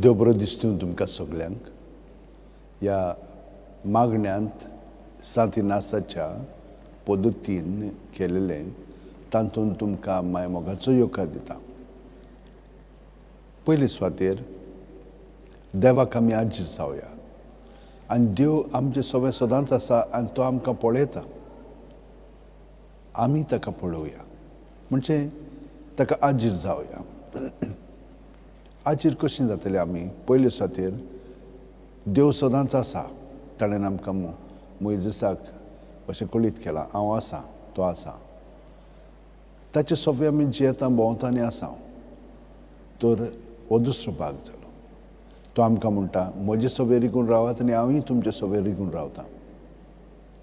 देव बरो दिसतूं तुमकां सगल्यांक. ह्या मागण्यांत सांतिनासाच्या पद्दतीन केलेलें तातूंत तुमकां मायमोगाचो येवकार दिता. पयले सुवातेर देवाक आमी आजीर जावया आनी देव आमचे सगळें सदांच आसा आनी तो आमकां पळयता. आमी ताका पळोवया म्हणजे ताका आजीर जावया. आजीर कशीं जातलें आमी? पयले सुवातेर देव सदांच आसा. ताणें आमकां मोइजेसाक अशें कळीत केलां, हांव आसां, तो आसा. ताचे सोबे आमी जियेता, भोंवता आनी आसा. तर हो दुसरो भाग जालो. तो आमकां म्हणटा म्हजे सोबे रिगून रावात आनी हांवूय तुमचे सोबे रिगून रावतां.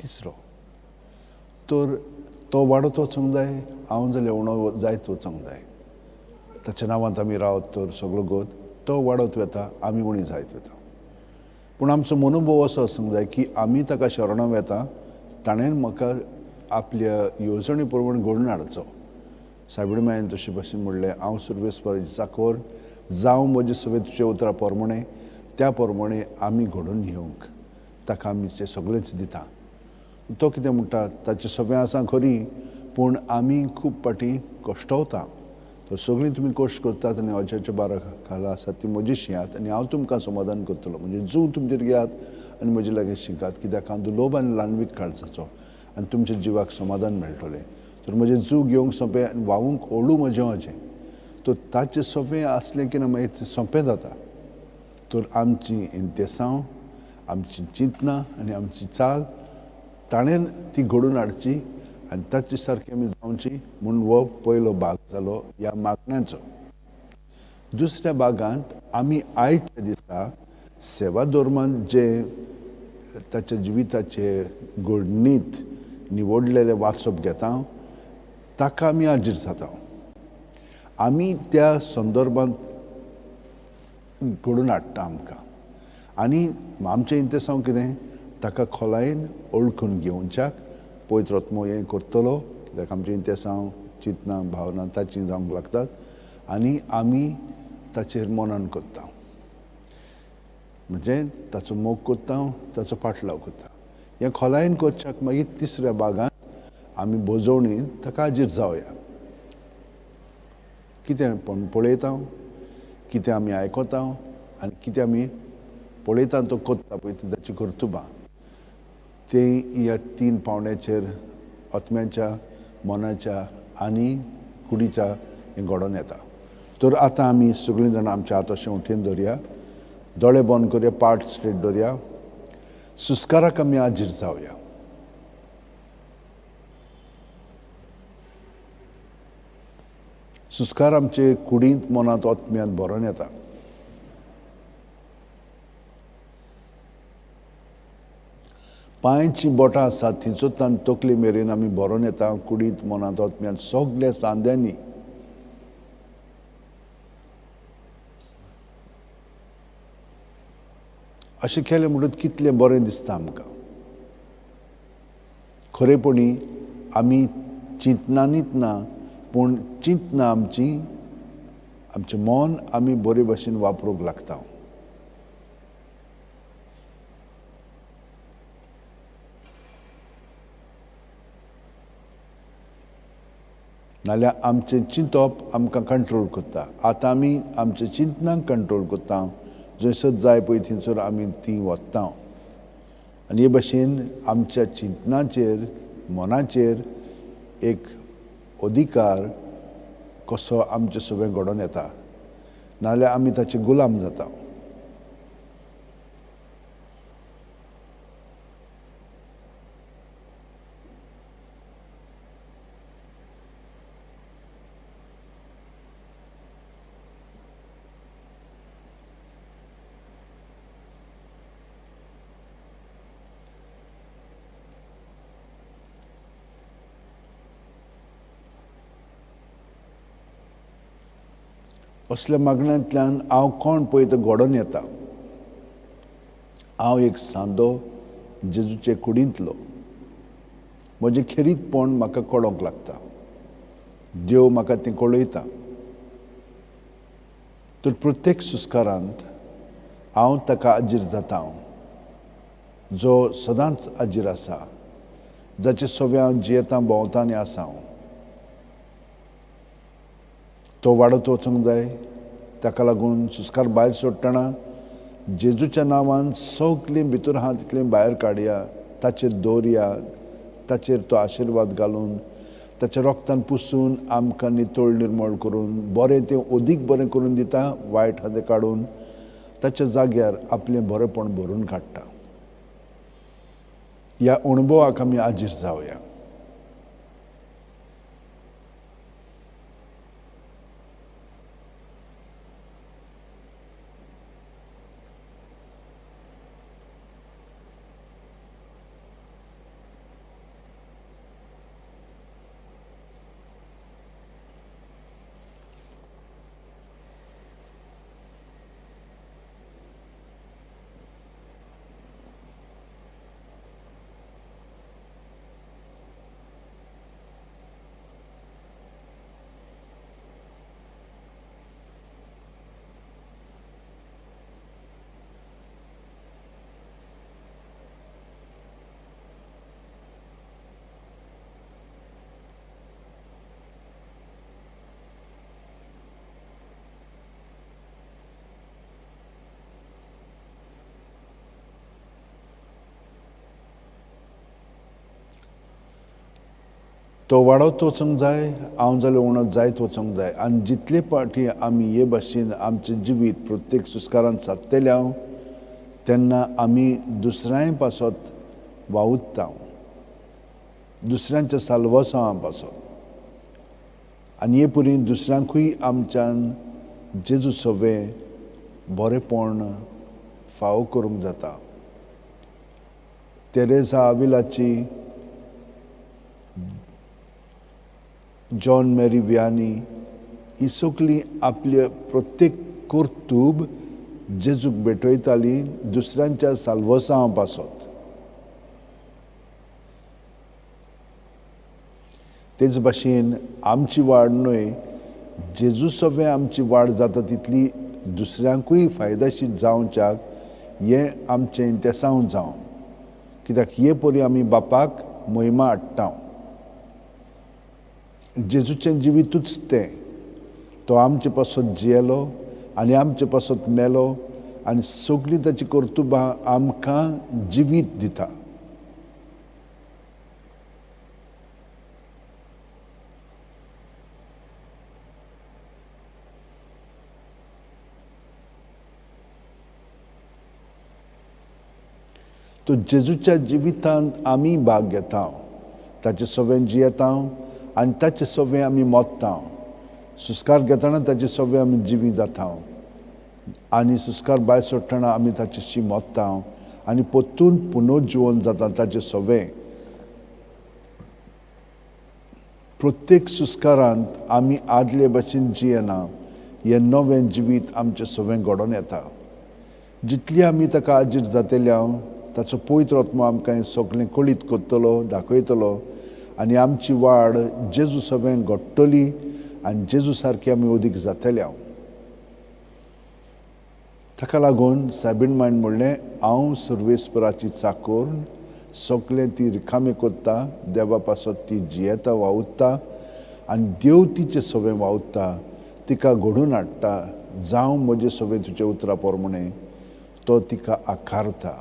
तिसरो, तर तो वाडत वचूंक जाय, हांव जाल्यार उणो जायत वचूंक जाय. ताच्या नांवांत आमी रावत तर सगळो गोत तो वाडत वता, आमी उणी जायत वता. पूण आमचो मनोभव असो आसूंक जाय की आमी ताका शरणो वेता. ताणें म्हाका आपल्या येवजणे प्रमाण घडोवन हाडचो. सायबीण मायन तशे भाशेन म्हणलें, हांव सुरवेस्पराची चाकोर जावं म्हजे सोबे तुजे उतरा प्रमाणे त्या प्रमाणे आमी घडोवन येवंक ताका आमी तें सगळेंच दिता. तो कितें म्हणटा, ताचे सोबें आसा खरी पूण आमी खूब पाटी कश्टवता. तर सगळीं तुमी कश्ट करतात आनी अजाच्या बारा खाला आसात ती म्हजी शियात आनी हांव तुमकां समाधान करतलो. म्हणजे जू तुमचेर घेयात आनी म्हजे लागीं शिकात, कित्याक हांव दुलोभ आनी ल्हानवीक काळजाचो आनी तुमच्या जिवाक समाधान मेळटलें. तर म्हजें जू घेवंक सोंपें आनी व्हांवूंक ओळू म्हजें अजें. तर ताचें सोबें आसलें की ना मागीर तें सोंपें जाता. तर आमची इंतेसांव, आमची चिंतनां आनी आमची चाल ताणें ती घडोवन हाडची आनी ताचे सारकी आमी जावची म्हूण हो पयलो भाग जालो ह्या मागण्यांचो. दुसऱ्या भागांत आमी आयच्या दिसा सेवा धर्मांत जे ताच्या जिविताचे घडणींत निवडलेले वाचप घेता ताका आमी आजीर जाता. आमी त्या संदर्भांत घडोवन हाडटा आमकां आनी आमचें इंतेसांव कितें ताका खोलायेन ओळखून घेवच्याक पयत रत्मो हें करतलो. कित्याक आमचें इंतेसांव, चिंतनां, भावना ताची जावंक लागतात आनी आमी ताचेर मनन करता. म्हणजे ताचो मोग करता, ताचो फाटलाव करता. हें खोलायेन करच्याक मागीर तिसऱ्या भागांत आमी बोजवणीन ताका हाजीर जावया. कितें पळयता, कितें आमी आयकता आनी कितें आमी पळयता तो करता पळय ताची कर्तुबां तें ह्या तीन पावंड्याचेर आत्म्याच्या, मनाच्या आनी कुडीच्या हें घडोवन येता. तर आतां आमी सगळीं जाणां आमचे हात अशें उठेन दवरया, दोळे बंद करया, पाट स्ट्रेट दवरया. सुस्काराक आमी हाजीर जावया. सुस्कार आमचे कुडींत, मनांत, आत्म्यांत भरोवन येता. पांयचीं बोटां आसात थिंचोतान तकले मेरेन आमी भरोवन येता कुडींत, मनांत, आत्म्यांत, सगल्या सांद्यांनी. अशें केलें म्हणटच कितलें बरें दिसता आमकां. खरेपणी आमी चिंतनांनीच ना पूण चिंतना आमचें मन आमी बरे भाशेन वापरूंक लागता. नाल्यार आमचें चिंतप आमकां कंट्रोल करता. आतां आमी आमच्या चिंतनांक कंट्रोल करता. जंयसर जाय पळय थंयसर आमी ती वत्ता आनी हे भाशेन आमच्या चिंतनाचेर, मनाचेर एक अधिकार कसो आमचे सोबें घडोवन येता. नाल्यार आमी ताचे गुलाम जाता. असल्या मागण्यांतल्यान हांव कोण पळय तो घडोवन येता. हांव एक सांदो जेजूचे कुडींतलो. म्हजें खेरीतपण म्हाका कळोंक लागता. देव म्हाका तें कळयता. तर प्रत्येक सुस्कारांत हांव ताका आजीर जाता जो सदांच आजीर आसा, जाचे सोबे हांव जियेता भोंवता आनी आसा. तो वाडत वचूंक जाय. ताका लागून सुस्कार भायर सोडटना जेजूच्या नांवान सगलीं भितर आहा तितलीं भायर काडया, ताचेर दवरया, ताचेर तो आशिर्वाद घालून ताच्या रोगतान पुसून आमकां नितळ निर्मळ करून बरें तें अदीक बरें करून दिता, वायट आहा तें काडून ताच्या जाग्यार आपलें बरेंपण भरून काडटा. ह्या अणभवाक आमी आजीर जावया. तो वाडत वचूंक जाय, हांव जाल्यार उणत जायत वचूंक जाय. आनी जितले फावटी आमी हे भाशेन आमचें जिवीत प्रत्येक सुस्कारान सादतले तेन्ना आमी दुसऱ्यां पासत वावुरता, दुसऱ्यांच्या साल्वसांवा पासत. आनी हे परी दुसऱ्यांकूय आमच्यान जेजू सोबे बरेंपण फावो करूंक जाता. तेरेसा आविलाची, जॉन मेरी वियानी ही सगलीं आपले प्रत्येक कर्तूब जेजूक भेटयतालीं दुसऱ्यांच्या साल्वसांवा पासत. तेच भाशेन आमची वाड न्हय, जेजू सोबे आमची वाड जाता तितली दुसऱ्यांकूय फायदाशीर जावच्याक हें आमचें इंतेसांव जावं. कित्याक हे परी आमी बापाक महिमा हाडटा. जेजूचें जिवीतूच तें. तो आमचे पासत जियेलो आनी आमचे पासत मेलो आनी सगलीं ताची कर्तुबां आमकां जिवीत दिता. तो जेजूच्या जिवितांत आमी भाग घेता, ताचे सोबेन जियेता आनी ताचे सोबें आमी मोत्ता. सुस्कार घेतना ताचे सोबें आमी जिवी जाता आनी सुस्कार भायर सोडटना आमी ताचेशी मोत्ता आनी परतून पुनर्जीवन जाता ताचे सोबें. प्रत्येक सुस्कारांत आमी आदले भाशेन जियेना, हें नवें जिवीत आमचे सोबें घडोवन येता. जितली आमी ताका आजीर जातले ताचो पवित्र आत्मा आमकां हें सगळें कळीत करतलो, दाखयतलो आनी आमची वाड जेजू सोबें घडटली आनी जेजू सारकी आमी अदीक जातले. ताका लागून सायबीण मायन म्हणलें, हांव सर्वेस्पराची चाकर, सगळें ती रिकामें करता, देवा पासत ती जियेता वावुरता आनी देव तिचे सोबें वावुरता, तिका घडोवन हाडटा. जावं म्हजे सोबें तुजे उतरा प्रमाणें तो तिका आकारता.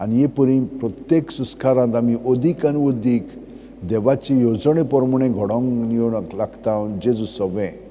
आनी हे परी प्रत्येक सुस्कारांत आमी अदीक आनी अदीक देवाची येवजणे प्रमाणें घडोवंक येवंक लागता जेजू सोबें.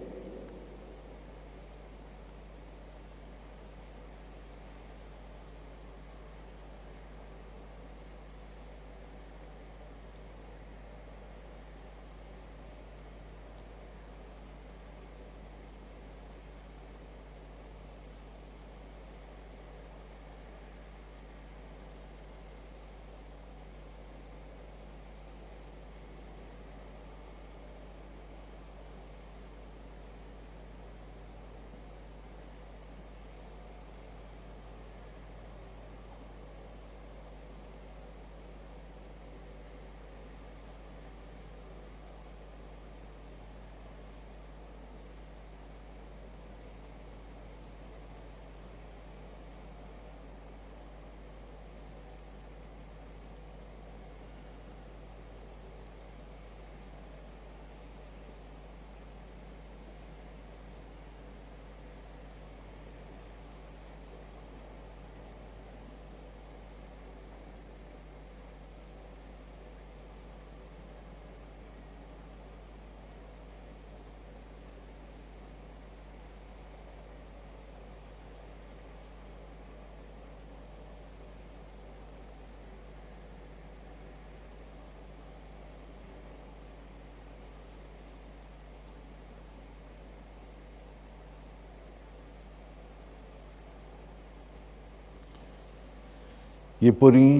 हे परी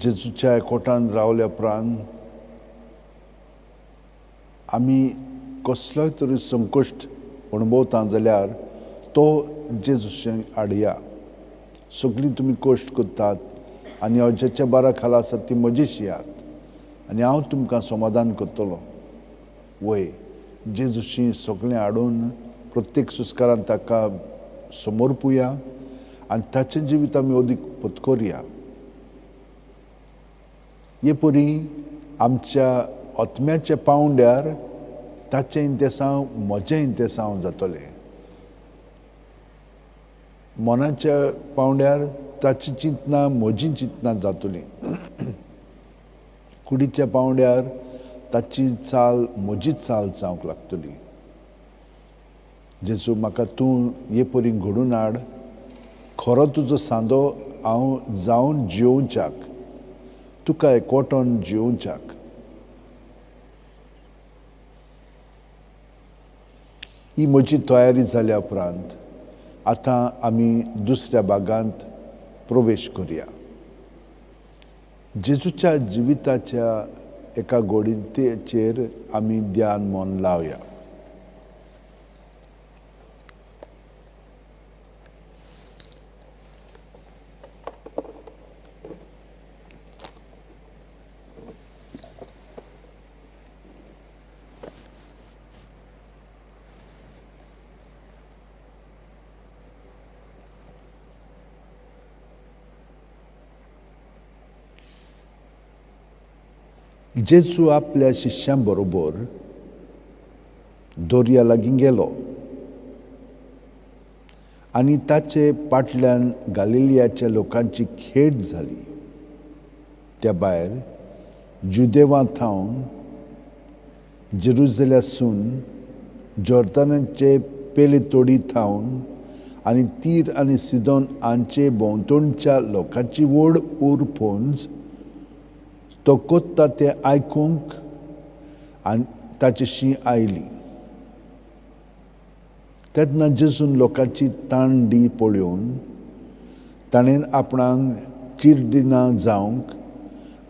जेजूच्या एकवटान रावल्या उपरांत आमी कसलोय तरी संकश्ट अणभवता जाल्यार तो जेजूचे आडया. सगळीं तुमी कश्ट करतात आनी हांव जेच्या बारा खाला आसात ती म्हजीशी आहात आनी हांव तुमकां समाधान करतलो. वय जेजूशी सगळें हाडून प्रत्येक सुस्कारान ताका समोर पुया आनी ताचें जिवीत आमी अदीक पत्करुया. हे परी आमच्या आत्म्याच्या पावंड्यार ताचें इंतेसांव म्हजें इंतेसांव जातलें. मनाच्या पावंड्यार ताची चिंतना म्हजी चिंतना जातलीं. कुडीच्या पावंड्यार ताची चाल म्हजी चाल जावंक लागतली. जेजू म्हाका तूं हे परी घडोवन हाड. खरो तुजो सांदो हांव जावन जियोवच्याक, तुका एकवटोन जियोवच्याक. ही म्हजी तयारी जाल्या उपरांत आतां आमी दुसऱ्या भागांत प्रवेश करुया. जेजूच्या जिविताच्या एका घडीचेर आमी ध्यान मन लावया. जेजू आपल्या शिष्यां बरोबर दर्या लागीं गेलो आनी ताचे फाटल्यान गालिलियाच्या लोकांची खेट जाली. त्या भायर जुदेवांथावन जेरुसलेमासून जॉर्दानाचे पेले तोडी थावन आनी तीर आनी सिदोन हांचे भोंवतणच्या लोकांची व्हड उरफोंज तो कोत्ता तें आयकूंक आनी ताचेशी आयली. तेन्ना जेजून लोकांची तांडी पळोवन ताणें आपणाक चिरदिना जावंक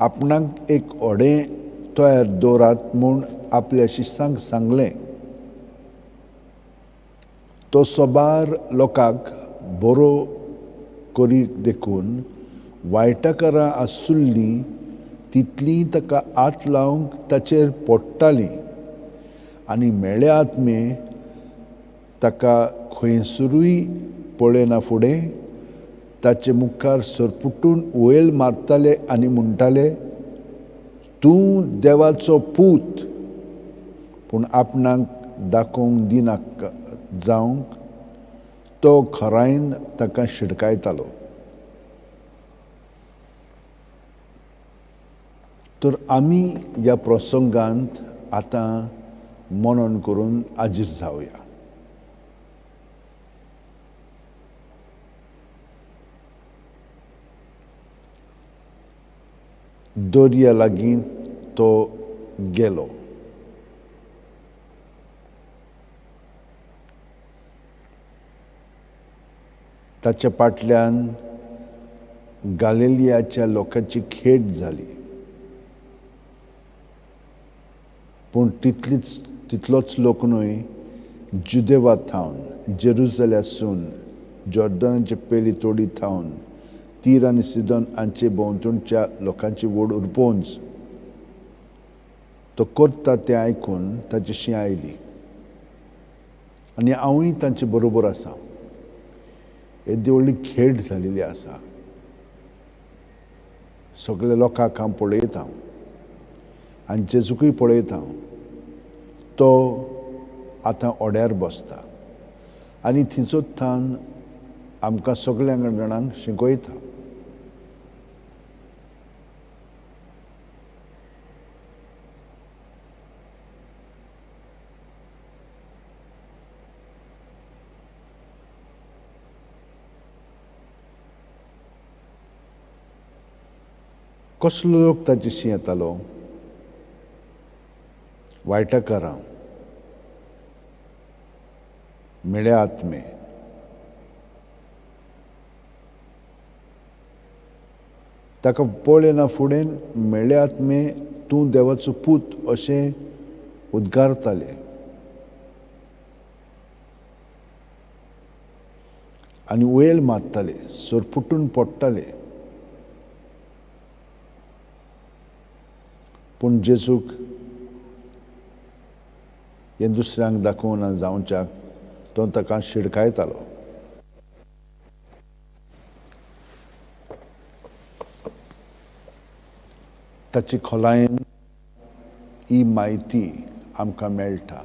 आपणाक एक व्हडें तयार दवरात म्हूण आपल्या शिश्यांक सांगलें. तो सोबार लोकांक बरो करी देखून वायटाकारां आसुल्लीं तितलीं ताका हात लावंक ताचेर पडटालीं आनी मेळे आत्मे ताका खंयसरूय पळयना फुडें ताचे मुखार सरपुटून वयल मारताले आनी म्हणटाले, तूं देवाचो पूत. पूण आपणाक दाखोवंक दिनाका जावंक तो खरायन ताका शिडकायतालो. तर आमी ह्या प्रसंगांत आतां मनन करून हाजीर जावया. दर्या लागीं तो गेलो. ताच्या फाटल्यान गालिलियाच्या लोकांची खेट जाली. पूण तितलोच लोक न्हय, जुदेवांथावन जेरुसलेमासून जॉर्दानाचे पेली तोडी थावन तीर आनी सिदोन हांचे भोंवतणच्या लोकांची व्हड उरपोंज तो करता तें आयकून ताचेशी आयली. आनी हांवूय तांचे बरोबर आसा. येदी व्हडली खेट जालेली आसा. सगळे लोकांक हांव पळयतां आनी जेजूकूय पळयतां. तो आतां ओड्यार बसता आनी थिंचोच थान आमकां सगळ्यांक जाणांक शिकयता. कसलो लोक ताचेशी येतालो? वायटाकारां, मेळे आत्मे, ताका पळयना फुडें मेळ्ळे आत्मे तूं देवाचो पूत अशें उद्गारताले. आनी वयल मारताले, सोरपुटून पडटाले. पूण जेजूक हें दुसऱ्यांक दाखोवना जावच्याक तो ताका शिडकायतालो. ताची खोलायेन ही म्हायती आमकां मेळटा.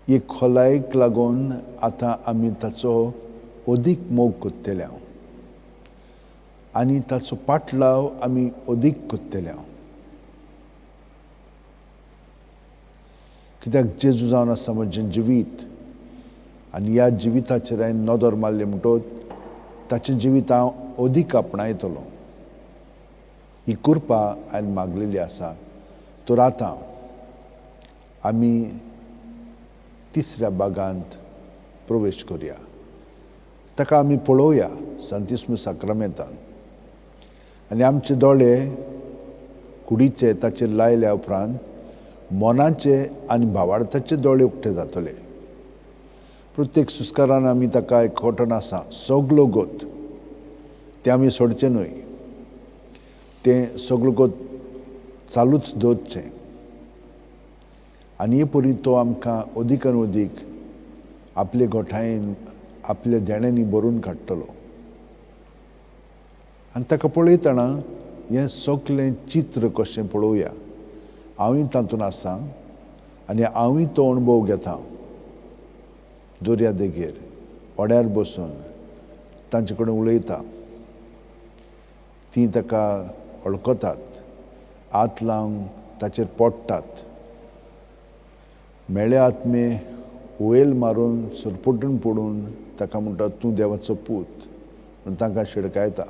हे खोलायेक लागून आतां आमी ताचो अदीक मोग कोत्तेल्या आनी ताचो पाटलाव आमी अदीक कोत्तेल्या. कित्याक जेजू जावन आसा म्हजें जिवीत आनी ह्या जिविताचेर हांवें नदर मारलें म्हणटच ताचें जिवीत हांव अदीक आपणायतलों. ही कृपा हांवें मागलेली आसा. तर आतां आमी तिसऱ्या भागांत प्रवेश करुया. ताका आमी पळोवया सांतिस्म साक्रामेंतान आनी आमचे दोळे कुडीचे ताचेर लायल्या उपरांत मोनाचे आनी भावार्थाचे दोळे उक्ते जातले. प्रत्येक सुस्कारान आमी ताका एक खोटण आसा सगलो गोत तें आमी सोडचें न्हय. तें सगलो गोत चालूच दवरचें आनी हे परी तो आमकां अदीकान अदीक आपले गोठायेन आपल्या देण्यांनी भरून काडटलो. आनी ताका पळयतना हें सगलें चित्र कशें पळोवया. हांवूय तातूंत आसा आनी हांवूय तो अणभव घेता. दर्या देगेर ओड्यार बसून तांचे कडेन उलयता. तीं ताका वळखतात, हात लावन ताचेर पडटात. मेळे आत्मे वयल मारून सरपटून पडून ताका म्हणटा तूं देवाचो पूत म्हूण तांकां शिडकायता.